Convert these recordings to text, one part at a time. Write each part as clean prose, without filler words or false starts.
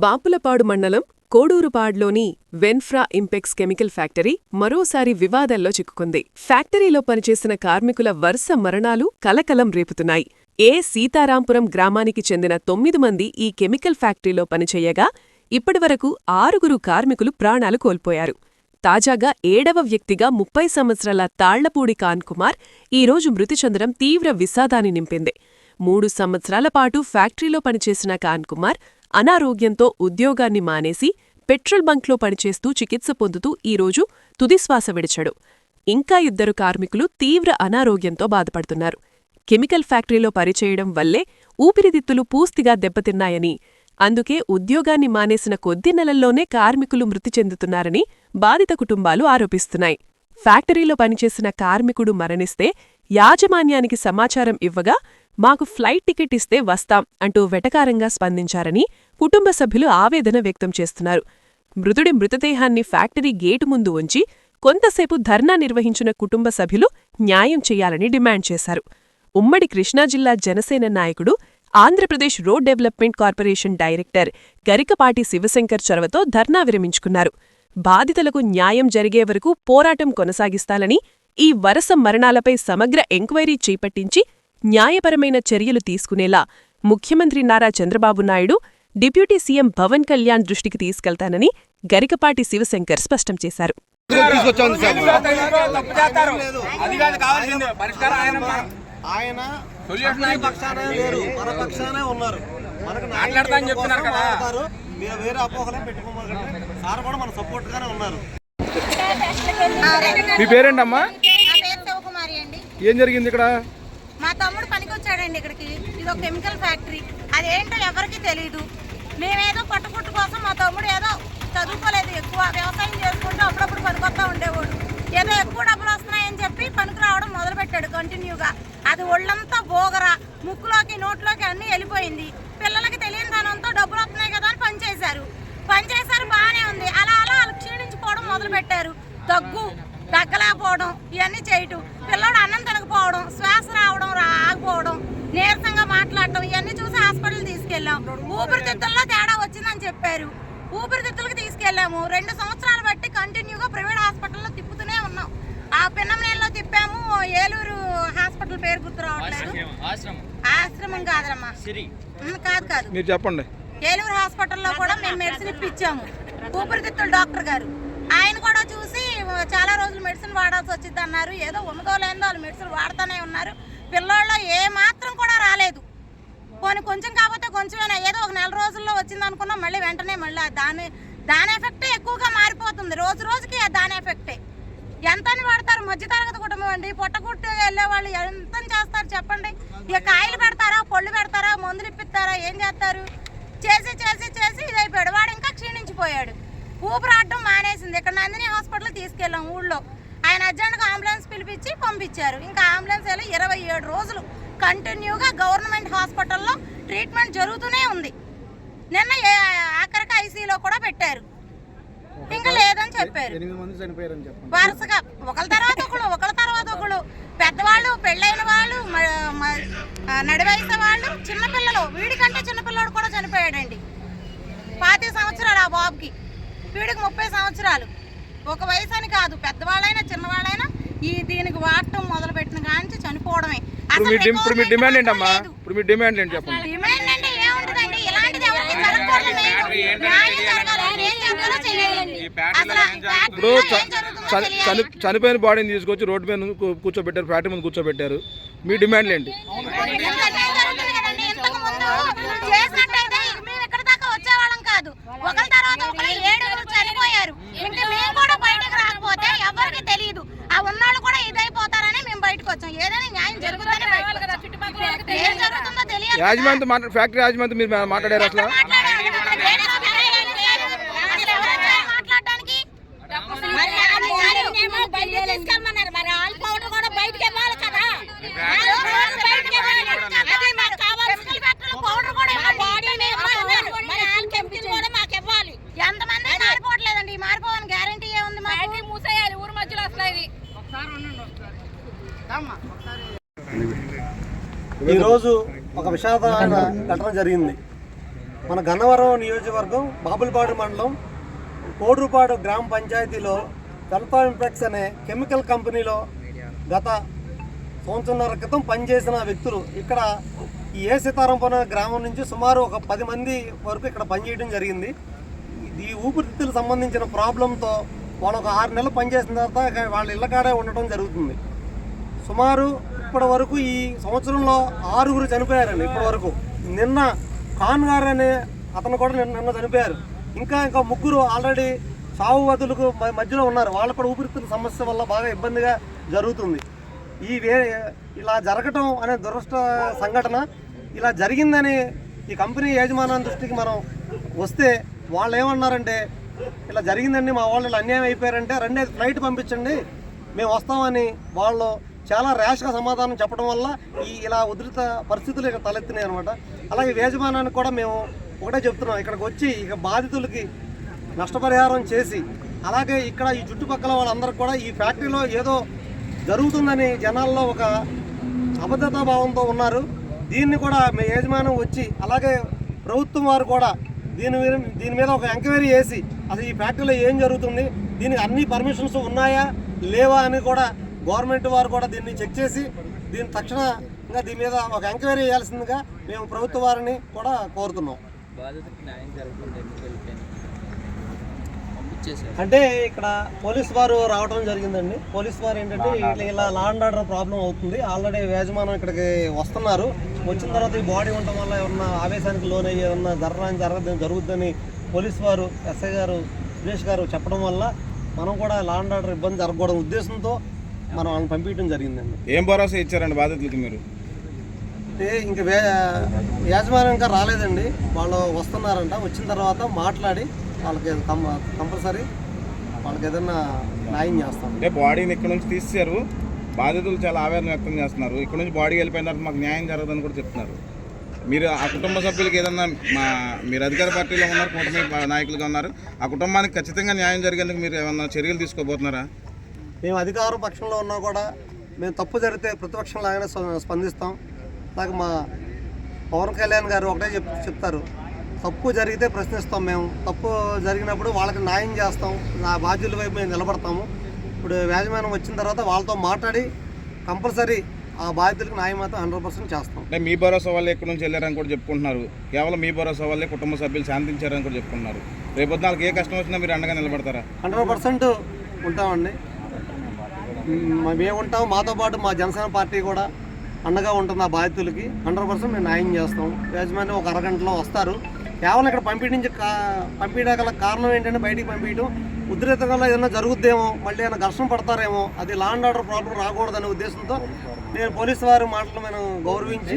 బాపులపాడు మండలం కోడూరుపాడ్లోని వెన్ఫ్రా Impex chemical factory మరోసారి వివాదాల్లో చిక్కుకుంది. ఫ్యాక్టరీలో పనిచేసిన కార్మికుల వరుస మరణాలు కలకలం రేపుతున్నాయి. సీతారాంపురం గ్రామానికి చెందిన 9 మంది ఈ కెమికల్ ఫ్యాక్టరీలో పనిచేయగా ఇప్పటివరకు 6 కార్మికులు ప్రాణాలు కోల్పోయారు. తాజాగా 7వ వ్యక్తిగా 30 సంవత్సరాల తాళ్లపూడి కాన్కుమార్ ఈరోజు మృతి చెందడం తీవ్ర విషాదాన్ని నింపింది. 3 సంవత్సరాల పాటు ఫ్యాక్టరీలో పనిచేసిన కాన్కుమార్ అనారోగ్యంతో ఉద్యోగాన్ని మానేసి పెట్రోల్ బంక్లో పనిచేస్తూ చికిత్స పొందుతూ ఈరోజు తుదిశ్వాస విడిచాడు. ఇంకా 2 కార్మికులు తీవ్ర అనారోగ్యంతో బాధపడుతున్నారు. కెమికల్ ఫ్యాక్టరీలో పనిచేయడం వల్లే ఊపిరితిత్తులు పూర్తిగా దెబ్బతిన్నాయని, అందుకే ఉద్యోగాన్ని మానేసిన కొద్ది నెలల్లోనే కార్మికులు మృతి చెందుతున్నారని బాధిత కుటుంబాలు ఆరోపిస్తున్నాయి. ఫ్యాక్టరీలో పనిచేసిన కార్మికుడు మరణిస్తే యాజమాన్యానికి సమాచారం ఇవ్వగా మాకు ఫ్లైట్ టికెట్ ఇస్తే వస్తాం అంటూ వెటకారంగా స్పందించారని కుటుంబ సభ్యులు ఆవేదన వ్యక్తం చేస్తున్నారు. మృతుడి మృతదేహాన్ని ఫ్యాక్టరీ గేటు ముందు ఉంచి కొంతసేపు ధర్నా నిర్వహించిన కుటుంబ సభ్యులు న్యాయం చెయ్యాలని డిమాండ్ చేశారు. ఉమ్మడి కృష్ణా జిల్లా జనసేన నాయకుడు, Andhra Pradesh road development corporation director Garikapati Sivashankar చొరవతో ధర్నా విరమించుకున్నారు. బాధితులకు న్యాయం జరిగే వరకు పోరాటం కొనసాగిస్తాలని, ఈ వరుస మరణాలపై సమగ్ర ఎంక్వైరీ చేపట్టించి న్యాయపరమైన చర్యలు తీసుకునేలా ముఖ్యమంత్రి నారా చంద్రబాబు నాయుడు, డిప్యూటీ సీఎం పవన్ కళ్యాణ్ దృష్టికి తీసుకెళ్తానని గరికపాటి శివశంకర్ స్పష్టం చేశారు. మీ పేరేంటమ్మా? ఏం జరిగింది ఇక్కడ? మా తమ్ముడు పనికొచ్చాడండి ఇక్కడికి. ఇది ఒక కెమికల్ ఫ్యాక్టరీ. అదేంటో ఎవరికి తెలియదు. మేమేదో పట్టుకుట్టు కోసం, మా తమ్ముడు ఏదో చదువుకోలేదు, ఎక్కువ వ్యవసాయం చేసుకుంటూ అప్పుడప్పుడు పనికొస్తా ఉండేవాడు. ఏదో ఎక్కువ డబ్బులు వస్తున్నాయని చెప్పి పనికి రావడం మొదలుపెట్టాడు కంటిన్యూగా. అది ఒళ్ళంతా బోగరా, ముక్కులోకి నోట్లోకి అన్నీ వెళ్ళిపోయింది. పిల్లలకి తెలియని దానంతో డబ్బులు వస్తున్నాయి కదా అని పనిచేశారు బాగానే ఉంది. అలా వాళ్ళు క్షీణించిపోవడం మొదలుపెట్టారు. దగ్గలేకపోవడం, ఇవన్నీ చేయటం, పిల్లడు అన్నం తినకపోవడం, శ్వాస రావడం, ఆగిపోవడం, నీరసంగా మాట్లాడటం, ఇవన్నీ చూసి హాస్పిటల్ తీసుకెళ్ళాం. ఊపిరితిత్తుల్లో తేడా వచ్చిందని చెప్పారు. ఊపిరితిత్తులకు తీసుకెళ్ళాము. 2 సంవత్సరాలు బట్టి కంటిన్యూగా ప్రైవేట్ హాస్పిటల్లో తిప్పుతూనే ఉన్నాం. ఆ పిన్నమనేలో తిప్పాము. ఏలూరు హాస్పిటల్ పేరు గుర్తు రావట్లేదు. ఆశ్రమం కాదమ్మా, కాదు మీరు చెప్పండి. ఏలూరు హాస్పిటల్లో కూడా మేము మెడిసిన్ ఇప్పించాము. ఊపిరితిత్తుల డాక్టర్ గారు ఆయన కూడా చూసి చాలా రోజులు మెడిసిన్ వాడాల్సి వచ్చింది అన్నారు. ఏదో ఉన్నదో లేదో వాళ్ళు మెడిసిన్ వాడుతూనే ఉన్నారు. పిల్లోళ్ళలో ఏ మాత్రం కూడా రాలేదు. కొంచెం కాకపోతే కొంచెమైనా ఏదో ఒక 4 రోజుల్లో వచ్చింది అనుకున్నాం. మళ్ళీ వెంటనే దాని ఎఫెక్టే ఎక్కువగా మారిపోతుంది. రోజుకి దాని ఎఫెక్టే. ఎంతని వాడతారు? మధ్యతరగతి కుటుంబం అండి. పొట్టకుట్టు వెళ్ళే వాళ్ళు ఎంత చేస్తారు చెప్పండి? ఇక కాయలు పెడతారా, పళ్ళు పెడతారా, మందులు ఇప్పిస్తారా, ఏం చేస్తారు? చేసి ఇదైపోయాడు. వాడు ఇంకా క్షీణించిపోయాడు. ఊపిరాడటం మానేసింది. ఇక్కడ నందిని హాస్పిటల్ తీసుకెళ్ళాం. ఊళ్ళో ఆయన అర్జెంట్గా అంబులెన్స్ పిలిపించి పంపించారు. ఇంకా అంబులెన్స్ వెళ్ళి 27 రోజులు కంటిన్యూగా గవర్నమెంట్ హాస్పిటల్లో ట్రీట్మెంట్ జరుగుతూనే ఉంది. నిన్న ఆఖరికి ఐసీలో కూడా పెట్టారు. ఇంకా లేదని చెప్పారు. వరుసగా ఒకళ్ళ తర్వాత ఒకళ్ళు, పెద్దవాళ్ళు, పెళ్ళైన వాళ్ళు, నడివయసు వాళ్ళు, చిన్నపిల్లలు, వీడికంటే చిన్నపిల్లడు కూడా చనిపోయాడండి. 25 సంవత్సరాలు ఆ బాబుకి, వీడికి 30 సంవత్సరాలు. ఒక వయసు అని కాదు, పెద్దవాళ్ళైనా చిన్నవాళ్ళైనా దీనికి వాడటం మొదలు పెట్టిన కానీ చనిపోవడమే. ఇప్పుడు మీ డిమాండ్ ఏంటమ్మా? ఇప్పుడు మీ డిమాండ్ ఏంటి చెప్పండి? డిమాండ్ అంటే ఏముంటుందండి? ఇలాంటిది ఎవరికి జరగకూడదు. ఇప్పుడు చనిపోయిన బాడీని తీసుకొచ్చి రోడ్డు మీద కూర్చోబెట్టారు, ఫ్యాక్టరీ ముందు కూర్చోబెట్టారు. మీ డిమాండ్లు ఏంటి? ఒకరి తర్వాత ఒకరు 7 చనిపోయారు. ఇంకా మేము కూడా బయటకు రాకపోతే ఎవరికి తెలియదు. ఆ ఉన్నాళ్ళు కూడా ఇదైపోతారని మేము బయటకు వచ్చాం. ఏదైనా న్యాయం జరుగుతుందని ఏం జరుగుతుందో తెలియదు. యాజమాన్యం, ఫ్యాక్టరీ యాజమాన్యం మీరు మాట్లాడారు అసలు? మాట్లాడడానికి మరి ఆల్ పౌడర్ కూడా బయటకి ఇవ్వాలి కదా. పౌడర్ కూడా ఎంతమంది మారిపోవట్లేదండి. మారిపోవని గ్యారంటీ ఏముంది? మాకు మూసేయాలి ఊరు మధ్యలో. అసలు ఇది ఈరోజు ఒక విషాదమైన ఘటన జరిగింది. మన గన్నవరం నియోజకవర్గం బాపులపాడు మండలం కోడూరుపాడు గ్రామ పంచాయతీలో వెన్ఫ్రా ఇంపెక్స్ అనే కెమికల్ కంపెనీలో గత సంవత్సరాల క్రితం పనిచేసిన వ్యక్తులు ఇక్కడ ఈ ఏ సీతారాంపురం గ్రామం నుంచి సుమారు ఒక 10 మంది వరకు ఇక్కడ పనిచేయడం జరిగింది. ఈ ఊపిరితిత్తులకు సంబంధించిన ప్రాబ్లంతో వాళ్ళు ఒక 6 నెలలు పనిచేసిన తర్వాత వాళ్ళ ఇళ్ళకాడే ఉండటం జరుగుతుంది. సుమారు ఇప్పటి వరకు ఈ సంవత్సరంలో 6 చనిపోయారండి. ఇప్పటి వరకు నిన్న ఖాన్ గారు అనే అతను కూడా నిన్న చనిపోయారు. ఇంకా 3 ఆల్రెడీ సావు వదులకు మధ్యలో ఉన్నారు. వాళ్ళు కూడా ఊపిరితిత్తుల సమస్య వల్ల బాగా ఇబ్బందిగా జరుగుతుంది. ఇలా జరగటం అనే దురదృష్ట సంఘటన ఇలా జరిగిందని ఈ కంపెనీ యాజమాన్యం దృష్టికి మనం వస్తే వాళ్ళు ఏమన్నారంటే, ఇలా జరిగిందండి, మా వాళ్ళు అన్యాయం అయిపోయారంటే రండి ఫ్లైట్ పంపించండి మేము వస్తామని వాళ్ళు చాలా ర్యాష్గా సమాధానం చెప్పడం వల్ల ఇలా ఉధృత పరిస్థితులు ఇక్కడ తలెత్తినాయి అనమాట. అలాగే యాజమాన్యానికి కూడా మేము ఒకటే చెప్తున్నాం, ఇక్కడికి వచ్చి ఇక బాధితులకి నష్టపరిహారం చేసి, అలాగే ఇక్కడ ఈ చుట్టుపక్కల వాళ్ళందరికీ కూడా ఈ ఫ్యాక్టరీలో ఏదో జరుగుతుందని జనాల్లో ఒక అభద్రతా భావంతో ఉన్నారు. దీన్ని కూడా మీ యాజమాన్యం వచ్చి, అలాగే ప్రభుత్వం వారు కూడా దీని మీద ఒక ఎంక్వైరీ చేసి అసలు ఈ ఫ్యాక్టరీలో ఏం జరుగుతుంది, దీనికి అన్ని పర్మిషన్స్ ఉన్నాయా లేవా అని కూడా గవర్నమెంట్ వారు కూడా దీన్ని చెక్ చేసి దీని తక్షణంగా దీని మీద ఒక ఎంక్వైరీ చేయాల్సిందిగా మేము ప్రభుత్వ వారిని కూడా కోరుతున్నాం. అంటే ఇక్కడ పోలీస్ వారు రావడం జరిగిందండి. పోలీస్ వారు ఏంటంటే ఇలా లా అండ్ ఆర్డర్ ప్రాబ్లం అవుతుంది, ఆల్రెడీ యాజమాన్యం ఇక్కడికి వస్తున్నారు. వచ్చిన తర్వాత ఈ బాడీ ఉండటం వల్ల ఏమన్నా ఆవేశానికి లోనయ్యి ఏమన్నా జరుగుద్దని పోలీస్ వారు ఎస్ఐ గారు సురేష్ గారు చెప్పడం వల్ల మనం కూడా లా అండ్ ఆర్డర్ ఇబ్బంది జరగకూడదు ఉద్దేశంతో మనం వాళ్ళని పంపించడం జరిగిందండి. ఏం భరోసా ఇచ్చారండి బాధితులకి మీరు? అంటే ఇంకా యాజమాన్యం ఇంకా రాలేదండి, వాళ్ళు వస్తున్నారంట. వచ్చిన తర్వాత మాట్లాడి వాళ్ళకి కంపల్సరీ వాళ్ళకి ఏదైనా న్యాయం చేస్తాం. అంటే బాడీని ఇక్కడ నుంచి తీసేశారు, బాధితులు చాలా ఆవేదన వ్యక్తం చేస్తున్నారు. ఇక్కడ నుంచి బాడీ వెళ్ళిపోయిన తర్వాత మాకు న్యాయం జరగదని కూడా చెప్తున్నారు. మీరు ఆ కుటుంబ సభ్యులకి ఏదన్నా మీరు అధికార పార్టీలో ఉన్నారు, కూటమి నాయకులుగా ఉన్నారు, ఆ కుటుంబానికి ఖచ్చితంగా న్యాయం జరిగేందుకు మీరు ఏమన్నా చర్యలు తీసుకోబోతున్నారా? మేము అధికార పక్షంలో ఉన్నా కూడా మేము తప్పు జరిగితే ప్రతిపక్షం లాగానే స్పందిస్తాం. అలాగే మా పవన్ కళ్యాణ్ గారు ఒకటే చెప్తారు, తప్పు జరిగితే ప్రశ్నిస్తాం. మేము తప్పు జరిగినప్పుడు వాళ్ళకి న్యాయం చేస్తాం, నా బాధ్యుల వైపు మేము నిలబడతాము. ఇప్పుడు యాజమాన్యం వచ్చిన తర్వాత వాళ్ళతో మాట్లాడి కంపల్సరీ ఆ బాధ్యతలకు న్యాయం అయితే 100% చేస్తాం. అంటే మీ భరోసా వల్లే ఎక్కడి నుంచి వెళ్ళారని కూడా చెప్పుకుంటున్నారు. కేవలం మీ భరోసా వల్లే కుటుంబ సభ్యులు శాంతించారని కూడా చెప్పుకుంటున్నారు. రేపొద్దు వాళ్ళకి ఏ కష్టం వచ్చినా మీరు అండగా నిలబడతారా? 100% ఉంటామండి. మేము ఉంటాం, మాతో పాటు మా జనసేన పార్టీ కూడా అండగా ఉంటుంది. ఆ బాధితులకి 100% మేము న్యాయం చేస్తాం. యాజమాన్యం ఒక అరగంటలో వస్తారు. కేవలం ఇక్కడ పంపించగల కారణం ఏంటంటే బయటికి పంపించడం ఉద్రిక్తంగా ఏదైనా జరుగుద్దేమో, మళ్ళీ ఏమైనా ఘర్షణ పడతారేమో, అది లా అండ్ ఆర్డర్ ప్రాబ్లం రాకూడదనే ఉద్దేశంతో నేను పోలీసు వారి మాటలు మేము గౌరవించి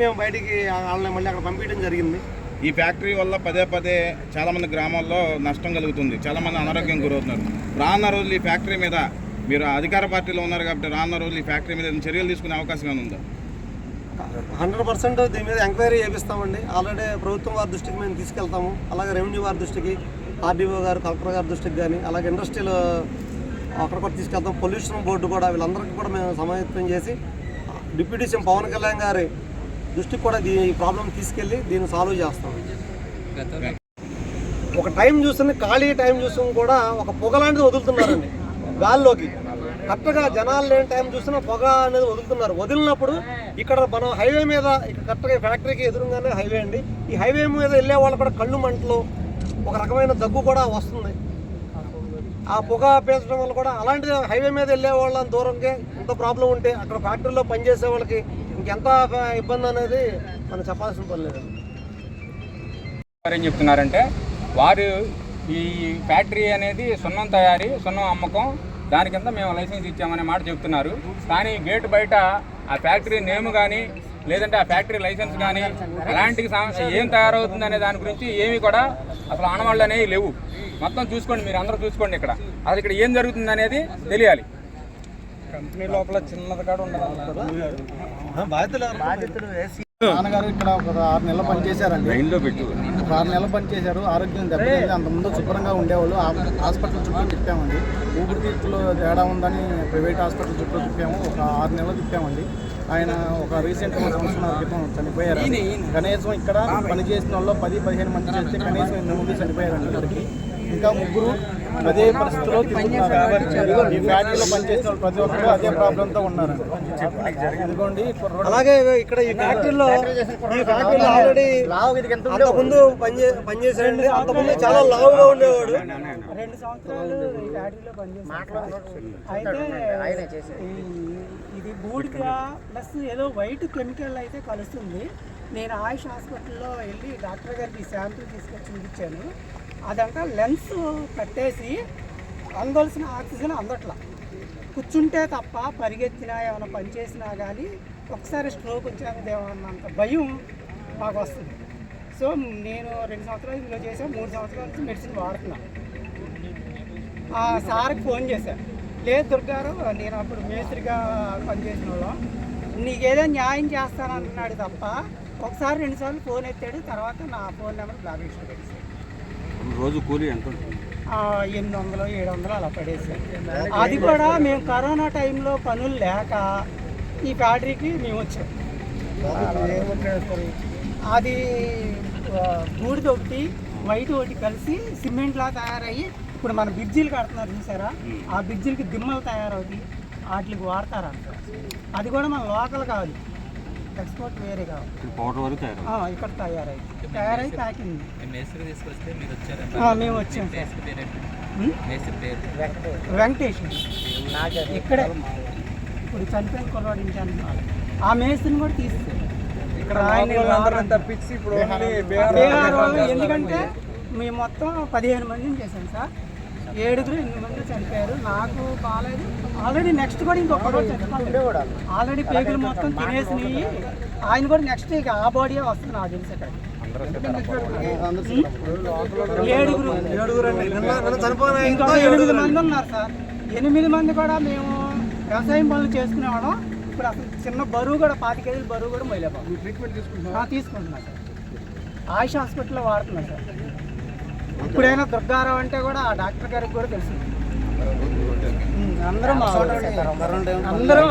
మేము బయటికి వాళ్ళని మళ్ళీ అక్కడ పంపించడం జరిగింది. ఈ ఫ్యాక్టరీ వల్ల పదే చాలామంది గ్రామాల్లో నష్టం కలుగుతుంది, చాలామంది అనారోగ్యం గురవుతున్నారు. రానున్న రోజులు ఈ ఫ్యాక్టరీ మీద మీరు అధికార పార్టీలో ఉన్నారు కాబట్టి రానున్న రోజులు ఈ ఫ్యాక్టరీ మీద చర్యలు తీసుకునే అవకాశం ఏమైనా ఉందా? 100% దీని మీద ఎంక్వైరీ చేపిస్తామండి. ఆల్రెడీ ప్రభుత్వం వారి దృష్టికి మేము తీసుకెళ్తాము, అలాగే రెవెన్యూ వారి దృష్టికి, ఆర్డీఓ గారు, కలెక్టర్ గారి దృష్టికి కానీ, అలాగే ఇండస్ట్రీలో అక్కడ కూడా తీసుకెళ్తాం. పొల్యూషన్ బోర్డు కూడా వీళ్ళందరికీ కూడా మేము సమాయత్తం చేసి డిప్యూటీ సీఎం పవన్ కళ్యాణ్ గారి దృష్టికి కూడా ఈ ప్రాబ్లం తీసుకెళ్ళి దీన్ని సాల్వ్ చేస్తాం. ఒక టైం చూస్తుంది, ఖాళీ టైం చూస్తుంది కూడా ఒక పొగ లాంటిది వదులుతున్నారండి గాల్లోకి. కరెక్ట్గా జనాలు లేని టైం చూస్తున్నా పొగ అనేది వదులుతున్నారు. వదిలినప్పుడు ఇక్కడ మనం హైవే మీద ఇక్కడ కరెక్ట్గా ఫ్యాక్టరీకి ఎదురుగానే హైవే అండి. ఈ హైవే మీద వెళ్ళే వాళ్ళు కూడా కళ్ళు మంటలు, ఒక రకమైన దగ్గు కూడా వస్తుంది. ఆ పొగ పీల్చడం వల్ల కూడా అలాంటి హైవే మీద వెళ్ళే వాళ్ళని దూరంగా ఎంత ప్రాబ్లం ఉంటే అక్కడ ఫ్యాక్టరీలో పనిచేసే వాళ్ళకి ఇంకెంత ఇబ్బంది అనేది మనం చెప్పాల్సిన పని లేదండి. ఏం చెప్తున్నారంటే వారు ఈ ఫ్యాక్టరీ అనేది సున్నం తయారీ, సున్నం అమ్మకం, దాని కింద మేము లైసెన్స్ ఇచ్చామనే మాట చెప్తున్నారు. కానీ గేటు బయట ఆ ఫ్యాక్టరీ నేమ్ కానీ లేదంటే ఆ ఫ్యాక్టరీ లైసెన్స్ కానీ అలాంటి ఏం తయారవుతుంది అనే దాని గురించి ఏమీ కూడా అసలు ఆనవాళ్ళు అనేవి లేవు. మొత్తం చూసుకోండి, మీరు అందరూ చూసుకోండి, ఇక్కడ అసలు ఇక్కడ ఏం జరుగుతుంది అనేది తెలియాలి. కంపెనీ లోపల చిన్నది కాడ ఉండాలి. నాన్నగారు ఇక్కడ ఒక 6 నెలలు పనిచేశారండి. 6 నెలలు పనిచేశారు. ఆరోగ్యం దెబ్బతింది. అంతకుముందు శుభ్రంగా ఉండేవాళ్ళు. హాస్పిటల్ చుట్టూ తిప్పామండి. ఊపిరితిత్తులు తేడా ఉందని ప్రైవేట్ హాస్పిటల్ చుట్టూ తిప్పాము. ఒక 6 నెలలు తిప్పామండి. ఆయన ఒక రీసెంట్ సంవత్సరాల క్రితం చనిపోయారు. కనీసం ఇక్కడ పనిచేసిన వాళ్ళు 10-15 మంది చేస్తే కనీసం 8 మంది చనిపోయారండి. ఇక్కడికి ఇంకా 3 అదే పరిస్థితిలో తిరుగుతున్నారు. ఈ ఫ్యాక్టరీలో పనిచేసిన వాళ్ళు ప్రతి ఒక్కరు అదే ప్రాబ్లంతో ఉన్నారు. ఇదిగోండి అలాగే ఇక్కడ ఈ ఫ్యాక్టరీలో ఆల్రెడీ అంతకుముందు పనిచేసాడండి. అంతకుముందు చాలా లావుగా ఉండేవాడు. 2 సంవత్సరాలు ఈ ఫ్యాక్టరీలో పనిచేస్తాను. అయితే ఇది బూడిద ప్లస్ ఏదో వైట్ కెమికల్ అయితే కలుస్తుంది. నేను ఆయుష్ హాస్పిటల్లో వెళ్ళి డాక్టర్ గారికి శాంపిల్ తీసుకొచ్చి చూపించాను. అదంతా లెన్స్ కట్టేసి అందవలసిన ఆక్సిజన్ అందట్లా. కూర్చుంటే తప్ప పరిగెత్తినా ఏమైనా పని చేసినా కానీ ఒకసారి స్ట్రోక్ వచ్చేదేమన్నంత భయం మాకు వస్తుంది. సో నేను 2 సంవత్సరాలు ఇందులో చేసాను, 3 సంవత్సరాల నుంచి మెడిసిన్ వాడుతున్నాను. సార్కి ఫోన్ చేశాను, లేదు దుర్గారావు, నేను అప్పుడు మేస్త్రిగా పనిచేసిన వాళ్ళం, నీకేదో న్యాయం చేస్తానన్నాడు తప్ప ఒకసారి 2 సార్లు ఫోన్ ఎత్తాడు. తర్వాత నా ఫోన్ నెంబర్ బ్లాక్ లిస్ట్ పెట్టేసాడు. రోజు కూలీ ఎంత ఉంటుంది? 800-700 అలా పడేసాం. అది కూడా మేము కరోనా టైంలో పనులు లేక ఈ ఫ్యాక్టరీకి మేము వచ్చాం. అది బూడిద ఒకటి వైట్ ఒకటి కలిసి సిమెంట్లా తయారయ్యి ఇప్పుడు మన బ్రిడ్జిలు కడుతున్నారు చూసారా, ఆ బ్రిడ్జిలకి దిమ్మలు తయారవుతాయి, వాటికి వాడతారంట. అది కూడా మన లోకల్ కాదు, ఎక్స్పోర్ట్ వేరే కాదు, ఇక్కడ తయారై ప్యాకింగ్. మేము వచ్చాం వెంకటేష్ ఇక్కడే ఇప్పుడు చనిపోయిన కుర్రాడు ఇంటి అంటున్నారు. ఆ మేస్త్రిని కూడా తీసుకెళ్ళి ఇక్కడ తప్పించి ఇప్పుడు బీహార్ వాళ్ళు, ఎందుకంటే మేము మొత్తం 15 మందిని చేశాం సార్. 7-8 మంది చనిపోయారు. నాకు బాగాలేదు. ఆల్రెడీ నెక్స్ట్ కూడా ఇంకొక రోజు చనిపోయాడు. ఆల్రెడీ పేగులు మొత్తం తినేసినాయి. ఆయన కూడా నెక్స్ట్ ఇక ఆ బాడీ వస్తుంది నాకు తెలిసి. అక్కడ 7 ఇంకా 8 మంది ఉన్నారు సార్. 8 మంది కూడా మేము వ్యవసాయం పనులు చేసుకునేవాళ్ళం. ఇప్పుడు అసలు చిన్న బరువు కూడా 5 కేజీల బరువు కూడా మొయలేబాబు. ట్రీట్మెంట్ తీసుకుంటున్నా సార్. ఆయుష్ హాస్పిటల్లో వాడుతున్నా సార్. ఇప్పుడైనా దుర్గారావు అంటే కూడా ఆ డాక్టర్ గారికి కూడా తెలుసు. అందరూ అందరూ